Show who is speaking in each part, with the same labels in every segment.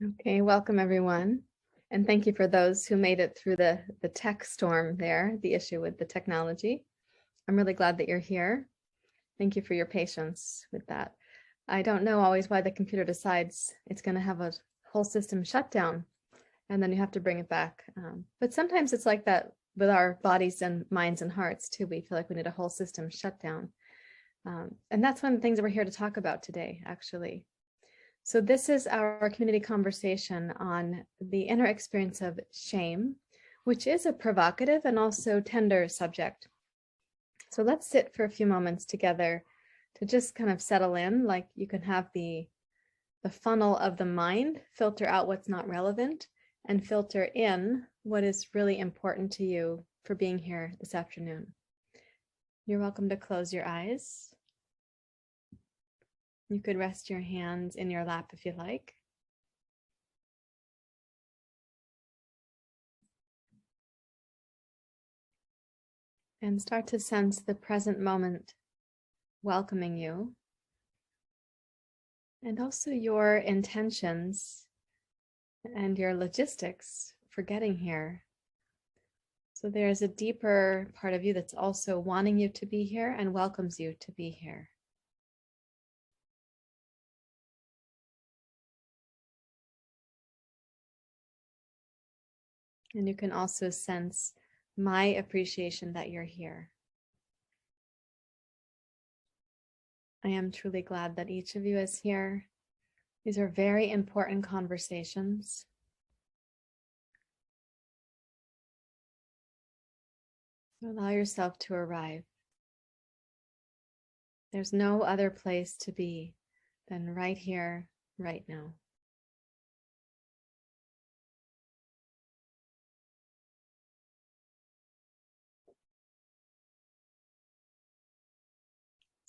Speaker 1: Okay, welcome everyone. And thank you for those who made it through the tech storm there, the issue with the technology. I'm really glad that you're here. Thank you for your patience with that. I don't know always why the computer decides it's going to have a whole system shut down and then you have to bring it back. But sometimes it's like that with our bodies and minds and hearts too. We feel like we need a whole system shut down. And that's one of the things that we're here to talk about today, actually. So this is our community conversation on the inner experience of shame, which is a provocative and also tender subject. So let's sit for a few moments together to just kind of settle in, like you can have the funnel of the mind filter out what's not relevant and filter in what is really important to you for being here this afternoon. You're welcome to close your eyes. You could rest your hands in your lap if you like. And start to sense the present moment welcoming you. And also your intentions and your logistics for getting here. So there's a deeper part of you that's also wanting you to be here and welcomes you to be here. And you can also sense my appreciation that you're here. I am truly glad that each of you is here. These are very important conversations. So allow yourself to arrive. There's no other place to be than right here, right now.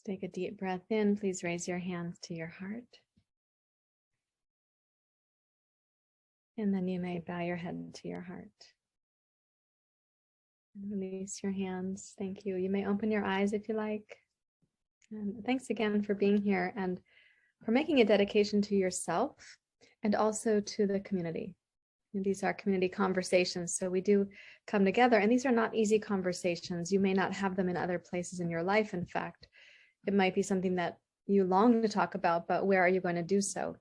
Speaker 1: Take a deep breath in. Please raise your hands to your heart. And then you may bow your head to your heart. And release your hands. Thank you. You may open your eyes if you like. And thanks again for being here and for making a dedication to yourself and also to the community. And these are community conversations, so we do come together, and these are not easy conversations. You may not have them in other places in your life. In fact, it might be something that you long to talk about, but where are you going to do so?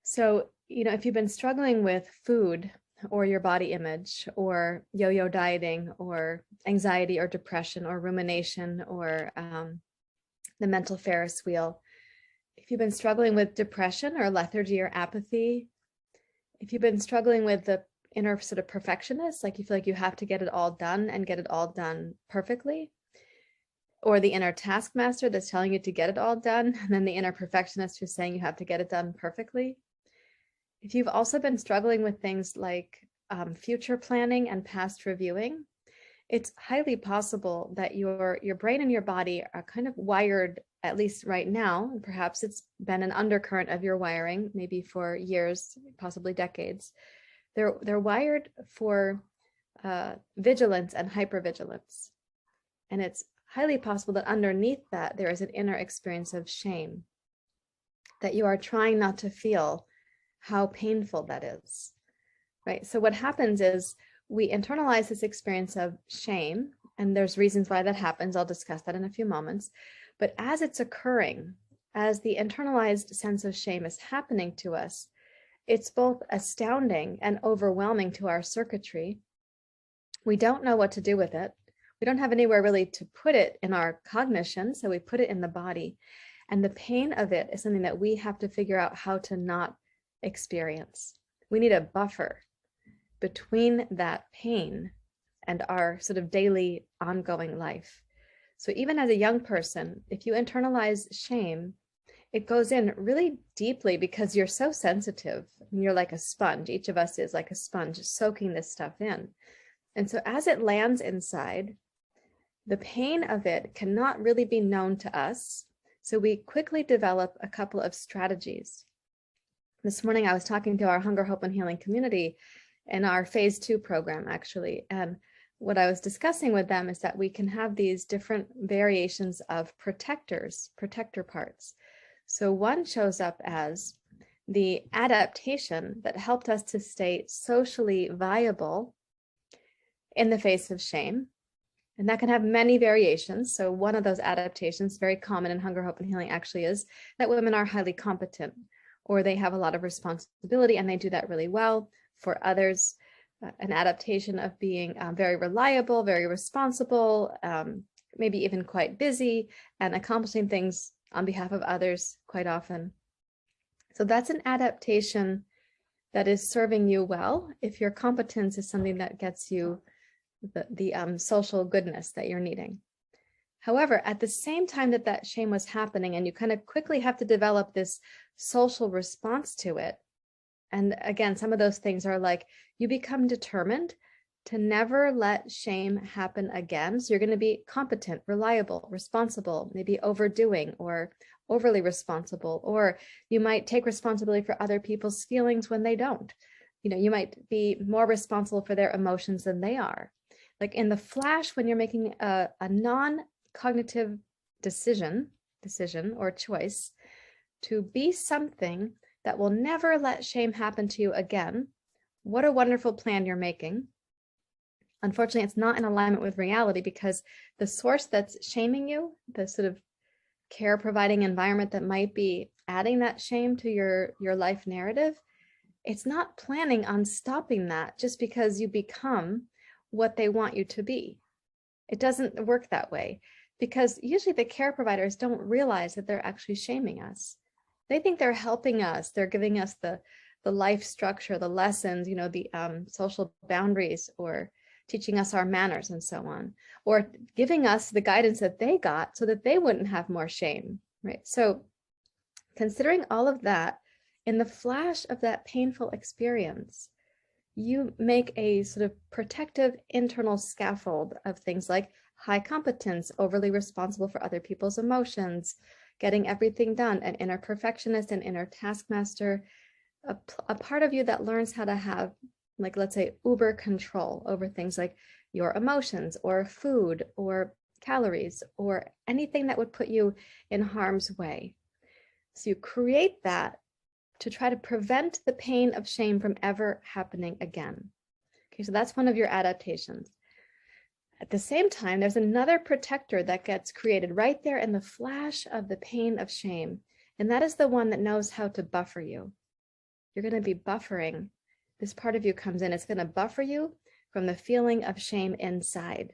Speaker 1: So, if you've been struggling with food or your body image or yo-yo dieting or anxiety or depression or rumination or the mental Ferris wheel, if you've been struggling with depression or lethargy or apathy, if you've been struggling with the inner sort of perfectionist, like you feel like you have to get it all done and get it all done perfectly, or the inner taskmaster that's telling you to get it all done, and then the inner perfectionist who's saying you have to get it done perfectly. If you've also been struggling with things like future planning and past reviewing, it's highly possible that your brain and your body are kind of wired, at least right now, and perhaps it's been an undercurrent of your wiring, maybe for years, possibly decades. They're wired for vigilance and hypervigilance. And it's highly possible that underneath that, there is an inner experience of shame, that you are trying not to feel how painful that is, right? So what happens is we internalize this experience of shame, and there's reasons why that happens. I'll discuss that in a few moments. But as it's occurring, as the internalized sense of shame is happening to us, it's both astounding and overwhelming to our circuitry. We don't know what to do with it. We don't have anywhere really to put it in our cognition, so we put it in the body. And the pain of it is something that we have to figure out how to not experience. We need a buffer between that pain and our sort of daily ongoing life. So even as a young person, if you internalize shame, it goes in really deeply because you're so sensitive. You're like a sponge. Each of us is like a sponge soaking this stuff in. And so as it lands inside, the pain of it cannot really be known to us. So we quickly develop a couple of strategies. This morning, I was talking to our Hunger, Hope, and Healing community in our phase 2 program, actually. And what I was discussing with them is that we can have these different variations of protector parts. So one shows up as the adaptation that helped us to stay socially viable in the face of shame. And that can have many variations. So one of those adaptations, very common in Hunger, Hope, and Healing, actually is that women are highly competent, or they have a lot of responsibility and they do that really well. For others, an adaptation of being very reliable, very responsible, maybe even quite busy, and accomplishing things on behalf of others quite often. So that's an adaptation that is serving you well if your competence is something that gets you the social goodness that you're needing. However, at the same time that that shame was happening, and you kind of quickly have to develop this social response to it. And again, some of those things are like you become determined to never let shame happen again. So you're going to be competent, reliable, responsible, maybe overdoing or overly responsible, or you might take responsibility for other people's feelings when they don't. You might be more responsible for their emotions than they are. Like in the flash, when you're making a non-cognitive decision or choice to be something that will never let shame happen to you again, what a wonderful plan you're making. Unfortunately, it's not in alignment with reality, because the source that's shaming you, the sort of care providing environment that might be adding that shame to your life narrative, it's not planning on stopping that just because you become what they want you to be. It doesn't work that way, because usually the care providers don't realize that they're actually shaming us. They think they're helping us. They're giving us the life structure, the lessons, the social boundaries, or teaching us our manners and so on, or giving us the guidance that they got so that they wouldn't have more shame, right? So considering all of that, in the flash of that painful experience, you make a sort of protective internal scaffold of things like high competence, overly responsible for other people's emotions, getting everything done, an inner perfectionist, an inner taskmaster, a part of you that learns how to have, like, let's say, uber control over things like your emotions or food or calories or anything that would put you in harm's way. So you create that to try to prevent the pain of shame from ever happening again. Okay, so that's one of your adaptations. At the same time, there's another protector that gets created right there in the flash of the pain of shame, and that is the one that knows how to buffer you. You're going to be buffering. This part of you comes in. It's going to buffer you from the feeling of shame inside.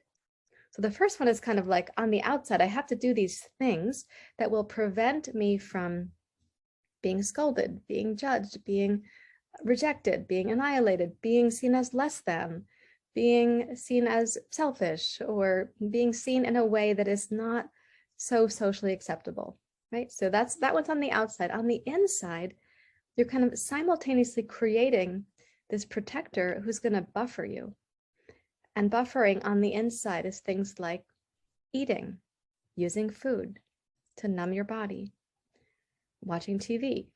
Speaker 1: So the first one is kind of like on the outside, I have to do these things that will prevent me from being scolded, being judged, being rejected, being annihilated, being seen as less than, being seen as selfish, or being seen in a way that is not so socially acceptable, right? So that one's on the outside. On the inside, you're kind of simultaneously creating this protector who's going to buffer you. And buffering on the inside is things like eating, using food to numb your body, watching TV,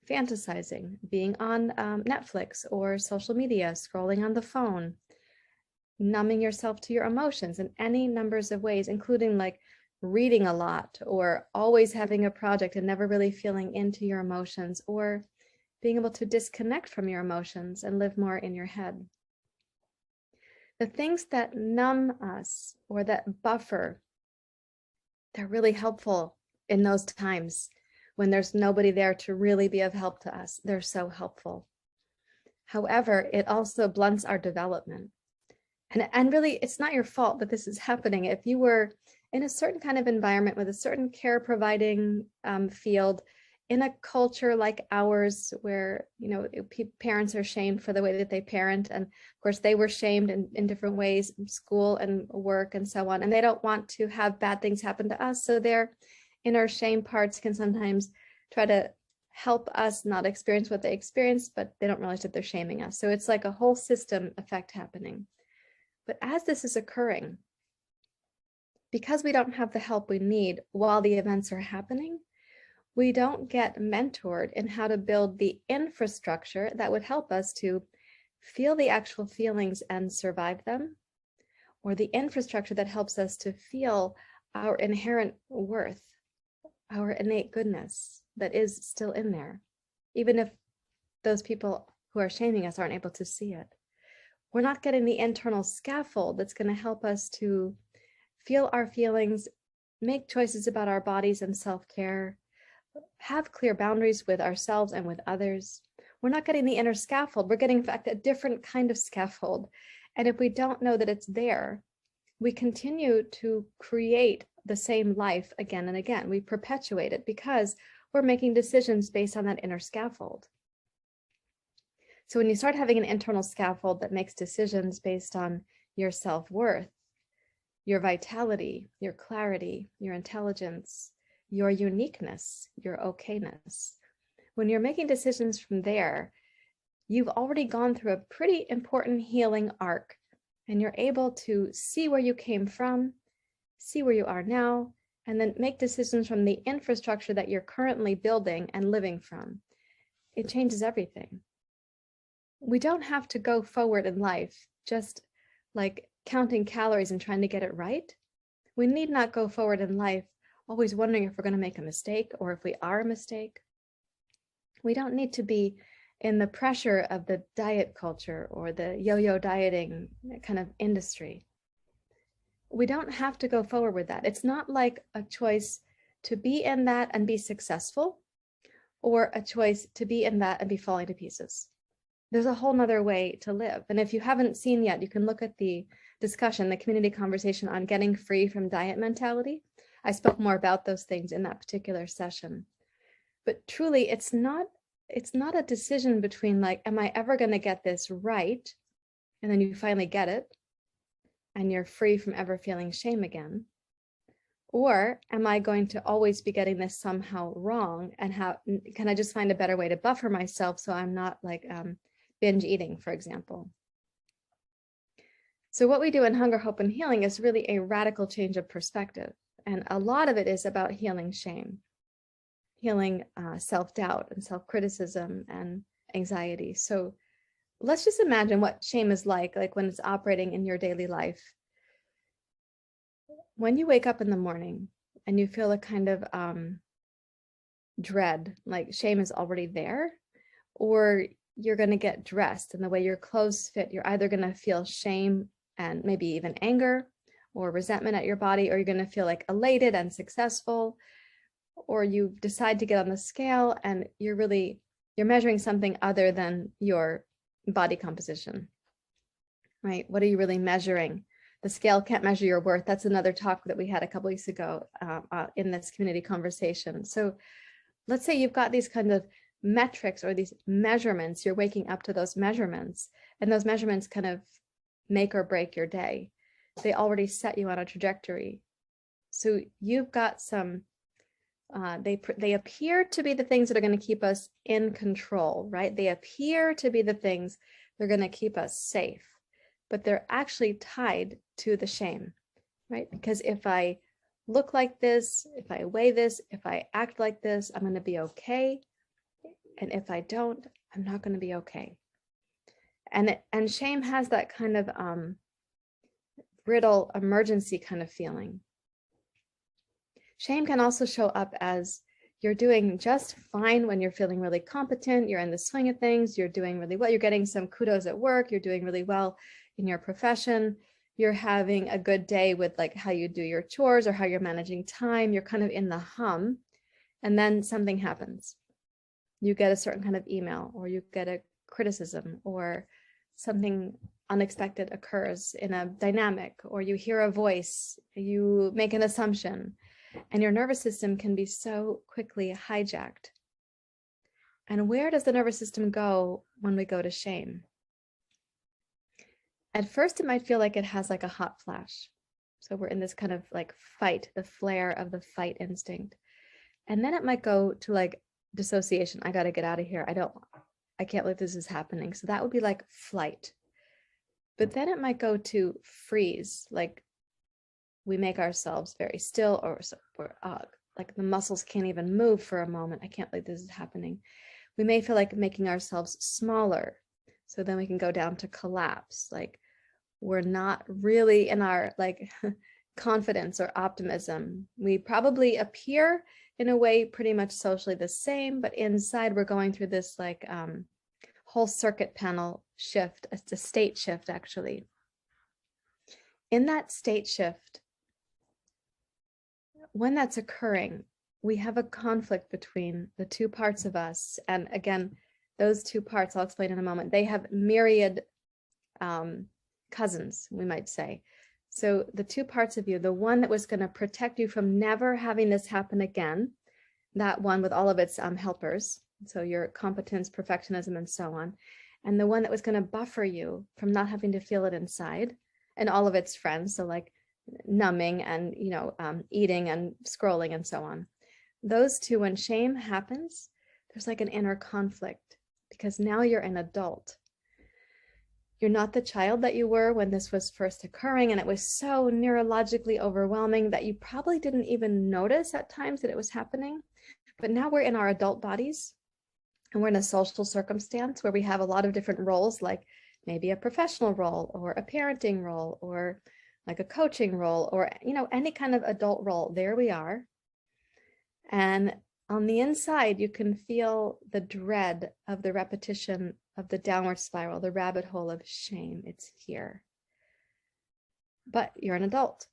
Speaker 1: fantasizing, being on Netflix or social media, scrolling on the phone, numbing yourself to your emotions in any numbers of ways, including like reading a lot, or always having a project and never really feeling into your emotions, or being able to disconnect from your emotions and live more in your head. The things that numb us or that buffer, they're really helpful in those times when there's nobody there to really be of help to us. They're so helpful. However, it also blunts our development. And really, it's not your fault that this is happening. If you were in a certain kind of environment with a certain care providing field, in a culture like ours, where parents are shamed for the way that they parent, and of course they were shamed in different ways, in school and work and so on, and they don't want to have bad things happen to us, so their inner shame parts can sometimes try to help us not experience what they experience, but they don't realize that they're shaming us. So it's like a whole system effect happening. But as this is occurring, because we don't have the help we need while the events are happening, we don't get mentored in how to build the infrastructure that would help us to feel the actual feelings and survive them, or the infrastructure that helps us to feel our inherent worth, our innate goodness that is still in there, even if those people who are shaming us aren't able to see it. We're not getting the internal scaffold that's going to help us to feel our feelings, make choices about our bodies and self-care, have clear boundaries with ourselves and with others. We're not getting the inner scaffold. We're getting, in fact, a different kind of scaffold. And if we don't know that it's there, we continue to create the same life again and again. We perpetuate it because we're making decisions based on that inner scaffold. So when you start having an internal scaffold that makes decisions based on your self-worth, your vitality, your clarity, your intelligence, your uniqueness, your okayness, when you're making decisions from there, you've already gone through a pretty important healing arc, and you're able to see where you came from, see where you are now, and then make decisions from the infrastructure that you're currently building and living from. It changes everything. We don't have to go forward in life just like counting calories and trying to get it right. We need not go forward in life always wondering if we're going to make a mistake or if we are a mistake. We don't need to be in the pressure of the diet culture or the yo-yo dieting kind of industry. We don't have to go forward with that. It's not like a choice to be in that and be successful, or a choice to be in that and be falling to pieces. There's a whole nother way to live. And if you haven't seen yet, you can look at the discussion, the community conversation on getting free from diet mentality. I spoke more about those things in that particular session. But truly, it's not a decision between like, am I ever going to get this right? And then you finally get it, and you're free from ever feeling shame again. Or am I going to always be getting this somehow wrong? And how can I just find a better way to buffer myself so I'm not like binge eating, for example? So what we do in Hunger, Hope, and Healing is really a radical change of perspective. And a lot of it is about healing shame, healing self-doubt and self-criticism and anxiety. So let's just imagine what shame is like when it's operating in your daily life. When you wake up in the morning and you feel a kind of dread, like shame is already there, or you're going to get dressed and the way your clothes fit, you're either going to feel shame and maybe even anger or resentment at your body, or you're going to feel like elated and successful, or you decide to get on the scale and you're measuring something other than your body composition, right? What are you really measuring? The scale can't measure your worth. That's another talk that we had a couple weeks ago in this community conversation. So let's say you've got these kind of metrics or these measurements, you're waking up to those measurements, and those measurements kind of make or break your day. They already set you on a trajectory. So you've got some, they appear to be the things that are going to keep us in control, right? They appear to be the things that are going to keep us safe, but they're actually tied to the shame, right? Because if I look like this, if I weigh this, if I act like this, I'm going to be okay. And if I don't, I'm not going to be okay. And shame has that kind of brittle emergency kind of feeling. Shame can also show up as you're doing just fine when you're feeling really competent, you're in the swing of things, you're doing really well, you're getting some kudos at work, you're doing really well in your profession, you're having a good day with like how you do your chores or how you're managing time, you're kind of in the hum, and then something happens. You get a certain kind of email, or you get a criticism, or something unexpected occurs in a dynamic, or you hear a voice, you make an assumption, and your nervous system can be so quickly hijacked. And where does the nervous system go when we go to shame? At first, it might feel like it has like a hot flash. So we're in this kind of like fight, the flare of the fight instinct. And then it might go to like dissociation. I got to get out of here. I can't believe this is happening. So that would be like flight. But then it might go to freeze, like we make ourselves very still, or like the muscles can't even move for a moment. I can't believe this is happening. We may feel like making ourselves smaller. So then we can go down to collapse. Like we're not really in our like confidence or optimism. We probably appear in a way pretty much socially the same, but inside we're going through this like whole circuit panel shift. It's a state shift, actually. In that state shift, when that's occurring, we have a conflict between the two parts of us. And again, those two parts, I'll explain in a moment, they have myriad cousins, we might say. So the two parts of you, the one that was going to protect you from never having this happen again, that one with all of its helpers, so your competence, perfectionism, and so on, and the one that was going to buffer you from not having to feel it inside, and all of its friends, so like numbing and eating and scrolling and so on. Those two, when shame happens, there's like an inner conflict, because now you're an adult. You're not the child that you were when this was first occurring, and it was so neurologically overwhelming that you probably didn't even notice at times that it was happening. But now we're in our adult bodies, and we're in a social circumstance where we have a lot of different roles, like maybe a professional role or a parenting role or like a coaching role or any kind of adult role. There we are. And on the inside, you can feel the dread of the repetition of the downward spiral, the rabbit hole of shame. It's here. But you're an adult.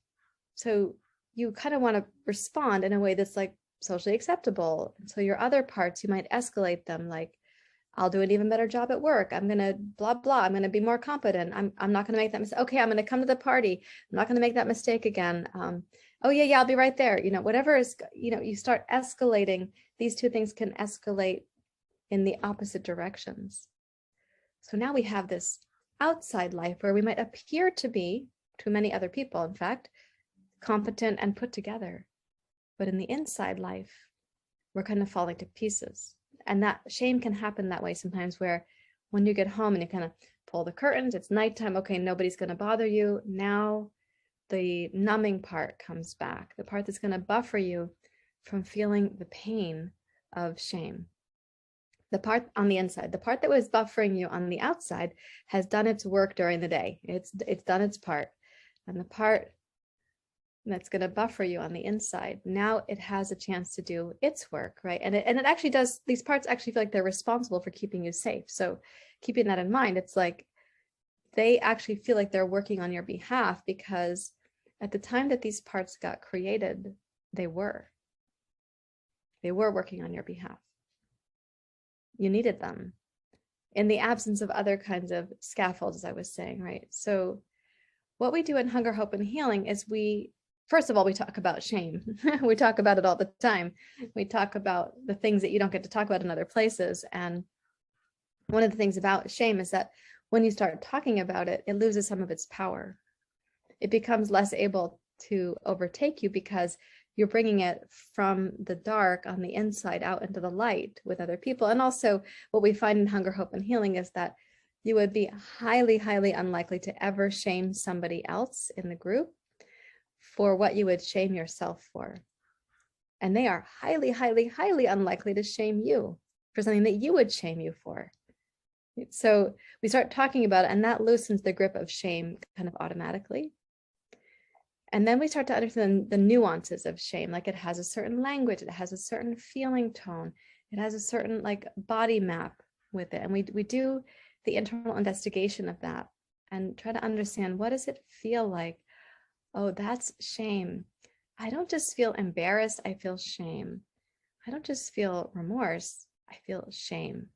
Speaker 1: So you kind of want to respond in a way that's like socially acceptable. And so your other parts, you might escalate them, like, I'll do an even better job at work. I'm going to blah, blah. I'm going to be more competent. I'm not going to make that mistake. Okay, I'm going to come to the party. I'm not going to make that mistake again. Oh yeah, I'll be right there. Whatever is, you start escalating. These two things can escalate in the opposite directions. So now we have this outside life where we might appear to be, to many other people, in fact, competent and put together. But in the inside life, we're kind of falling to pieces. And that shame can happen that way sometimes, where when you get home and you kind of pull the curtains, it's nighttime, okay, nobody's going to bother you. Now the numbing part comes back, the part that's going to buffer you from feeling the pain of shame. The part on the inside, the part that was buffering you on the outside, has done its work during the day. It's done its part. And the part that's going to buffer you on the inside, now it has a chance to do its work, right? And it actually does, these parts actually feel like they're responsible for keeping you safe. So keeping that in mind, it's like they actually feel like they're working on your behalf, because at the time that these parts got created, they were working on your behalf. You needed them in the absence of other kinds of scaffolds, as I was saying, right? So what we do in Hunger, Hope, and Healing is first of all, we talk about shame. We talk about it all the time. We talk about the things that you don't get to talk about in other places. And one of the things about shame is that when you start talking about it, it loses some of its power. It becomes less able to overtake you, because you're bringing it from the dark on the inside out into the light with other people. And also what we find in Hunger, Hope, and Healing is that you would be highly, highly unlikely to ever shame somebody else in the group for what you would shame yourself for. And they are highly, highly, highly unlikely to shame you for something that you would shame you for. So we start talking about it, and that loosens the grip of shame kind of automatically. And then we start to understand the nuances of shame. Like, it has a certain language, it has a certain feeling tone, it has a certain like body map with it. And we do the internal investigation of that and try to understand, what does it feel like? Oh, that's shame. I don't just feel embarrassed, I feel shame. I don't just feel remorse, I feel shame.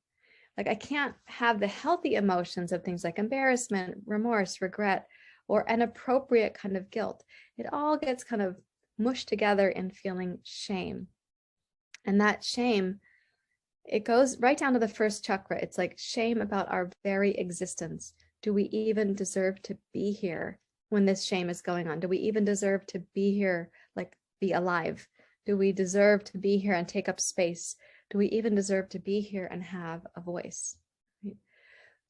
Speaker 1: Like, I can't have the healthy emotions of things like embarrassment, remorse, regret, or an appropriate kind of guilt. It all gets kind of mushed together in feeling shame. And that shame, it goes right down to the first chakra. It's like shame about our very existence. Do we even deserve to be here when this shame is going on? Do we even deserve to be here, like be alive? Do we deserve to be here and take up space? Do we even deserve to be here and have a voice?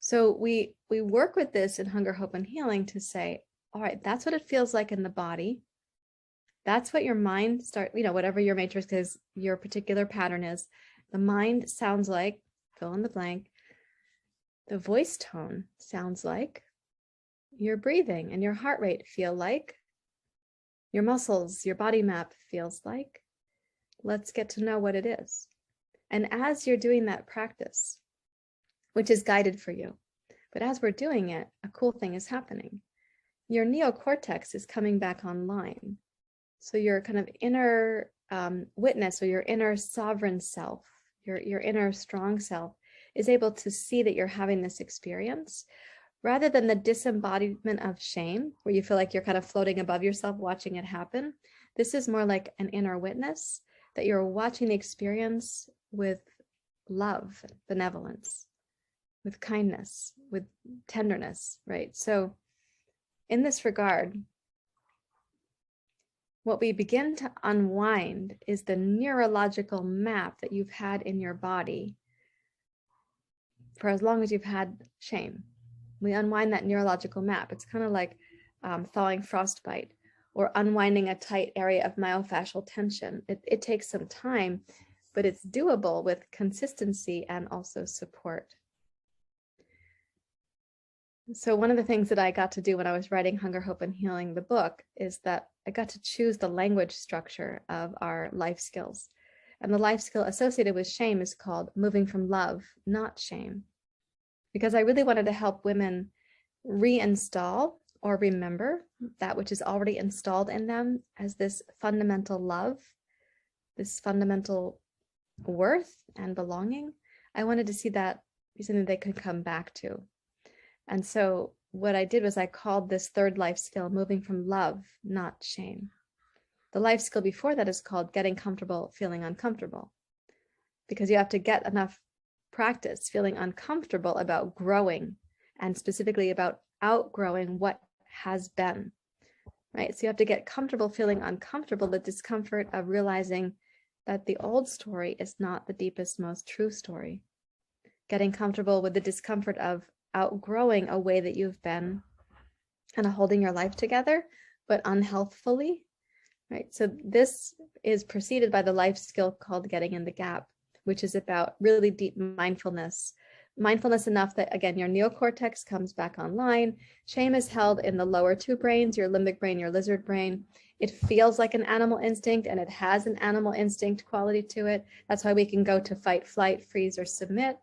Speaker 1: So we work with this in Hunger, Hope, and Healing to say, all right, that's what it feels like in the body. That's what your mind whatever your matrix is, your particular pattern is. The mind sounds like, fill in the blank. The voice tone sounds like, your breathing and your heart rate feel like, your muscles, your body map feels like. Let's get to know what it is. And as you're doing that practice, which is guided for you. But as we're doing it, a cool thing is happening. Your neocortex is coming back online. So your kind of inner witness, or your inner sovereign self, your inner strong self, is able to see that you're having this experience, rather than the disembodiment of shame, where you feel like you're kind of floating above yourself watching it happen. This is more like an inner witness, that you're watching the experience with love, benevolence, with kindness, with tenderness, right? So in this regard, what we begin to unwind is the neurological map that you've had in your body for as long as you've had shame. We unwind that neurological map. It's kind of like thawing frostbite or unwinding a tight area of myofascial tension. It takes some time, but it's doable with consistency and also support. So one of the things that I got to do when I was writing Hunger, Hope, and Healing, the book, is that I got to choose the language structure of our life skills. And the life skill associated with shame is called moving from love, not shame. Because I really wanted to help women reinstall or remember that which is already installed in them as this fundamental love, this fundamental worth and belonging. I wanted to see that be something they could come back to. And so what I did was I called this third life skill moving from love, not shame. The life skill before that is called getting comfortable feeling uncomfortable, because you have to get enough practice feeling uncomfortable about growing, and specifically about outgrowing what has been, right? So you have to get comfortable feeling uncomfortable, the discomfort of realizing that the old story is not the deepest, most true story. Getting comfortable with the discomfort of outgrowing a way that you've been kind of holding your life together, but unhealthfully, right? So this is preceded by the life skill called getting in the gap, which is about really deep mindfulness. Mindfulness enough that, again, your neocortex comes back online. Shame is held in the lower two brains, your limbic brain, your lizard brain. It feels like an animal instinct, and it has an animal instinct quality to it. That's why we can go to fight, flight, freeze, or submit.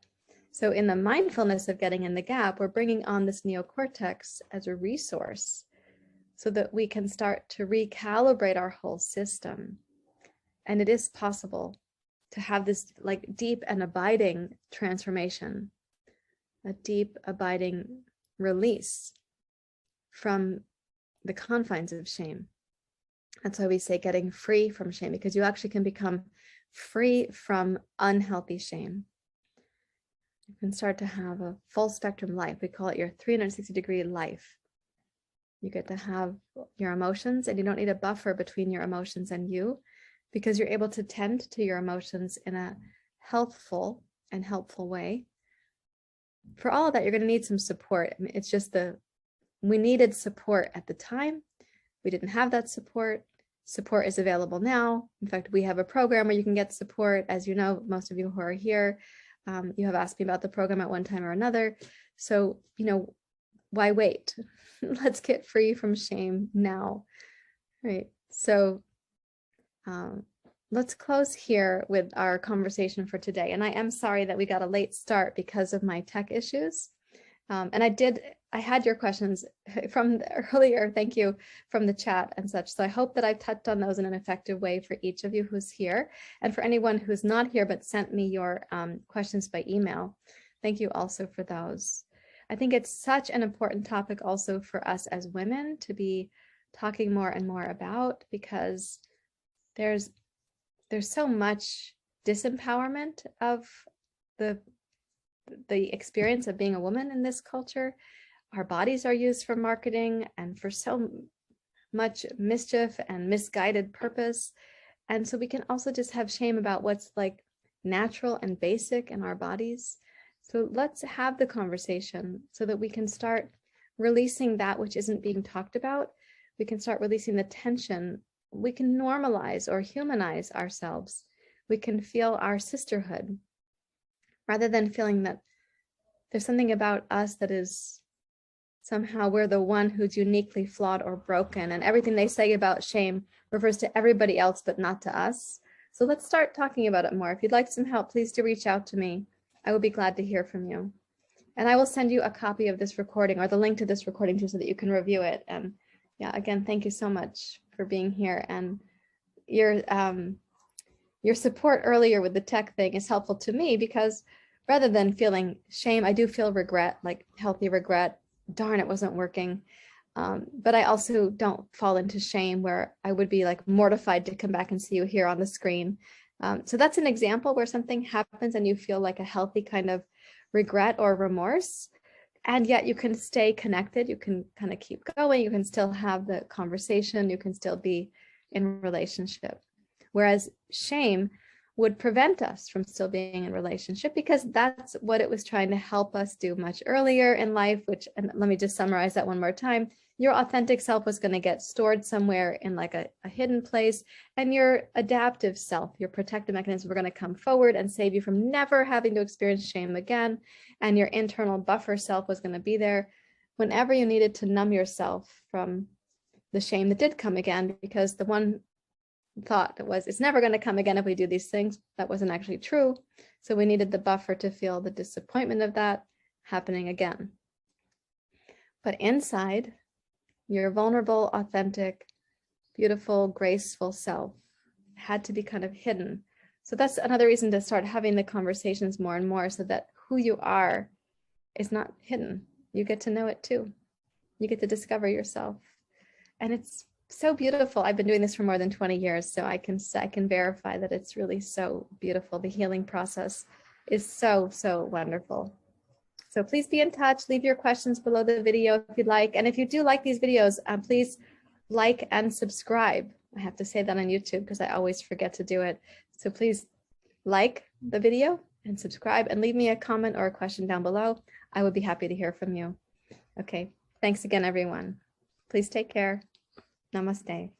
Speaker 1: So in the mindfulness of getting in the gap, we're bringing on this neocortex as a resource so that we can start to recalibrate our whole system. And it is possible to have this like deep and abiding transformation, a deep abiding release from the confines of shame. That's why we say getting free from shame, because you actually can become free from unhealthy shame. You can start to have a full spectrum life. We call it your 360-degree life. You get to have your emotions, and you don't need a buffer between your emotions and you, because you're able to tend to your emotions in a healthful and helpful way. For all of that, you're going to need some support. I mean, it's just we needed support at the time. We didn't have that support. Support is available now. In fact, we have a program where you can get support. As you know, most of you who are here, you have asked me about the program at one time or another. So, why wait? Let's get free from shame now, right? So let's close here with our conversation for today. And I am sorry that we got a late start because of my tech issues. And I had your questions from earlier, thank you, from the chat and such. So I hope that I've touched on those in an effective way for each of you who's here. And for anyone who's not here but sent me your questions by email, thank you also for those. I think it's such an important topic also for us as women to be talking more and more about, because there's so much disempowerment of the experience of being a woman in this culture. Our bodies are used for marketing and for so much mischief and misguided purpose. And so we can also just have shame about what's like natural and basic in our bodies. So let's have the conversation so that we can start releasing that which isn't being talked about. We can start releasing the tension. We can normalize or humanize ourselves. We can feel our sisterhood, rather than feeling that there's something about us that is somehow we're the one who's uniquely flawed or broken, and everything they say about shame refers to everybody else but not to us. So let's start talking about it more. If you'd like some help, please do reach out to me. I would be glad to hear from you. And I will send you a copy of this recording or the link to this recording too, so that you can review it. And yeah, again, thank you so much for being here. And your support earlier with the tech thing is helpful to me, because rather than feeling shame, I do feel regret, like healthy regret. Darn, it wasn't working. But I also don't fall into shame where I would be like mortified to come back and see you here on the screen. So that's an example where something happens and you feel like a healthy kind of regret or remorse, and yet you can stay connected. You can kind of keep going. You can still have the conversation. You can still be in relationship. Whereas shame would prevent us from still being in relationship, because that's what it was trying to help us do much earlier in life, which, and let me just summarize that one more time. Your authentic self was going to get stored somewhere in like a hidden place, and your adaptive self, your protective mechanisms, were going to come forward and save you from never having to experience shame again. And your internal buffer self was going to be there whenever you needed to numb yourself from the shame that did come again, because the one thought that was, it's never going to come again if we do these things, that wasn't actually true. So we needed the buffer to feel the disappointment of that happening again. But inside, your vulnerable, authentic, beautiful, graceful self had to be kind of hidden. So that's another reason to start having the conversations more and more, so that who you are is not hidden. You get to know it too. You get to discover yourself. And it's so beautiful. I've been doing this for more than 20 years, so I can verify that it's really so beautiful. The healing process is so, so wonderful. So please be in touch. Leave your questions below the video if you'd like. And if you do like these videos, please like and subscribe. I have to say that on YouTube because I always forget to do it. So please like the video and subscribe, and leave me a comment or a question down below. I would be happy to hear from you. Okay, thanks again, everyone. Please take care. Namaste.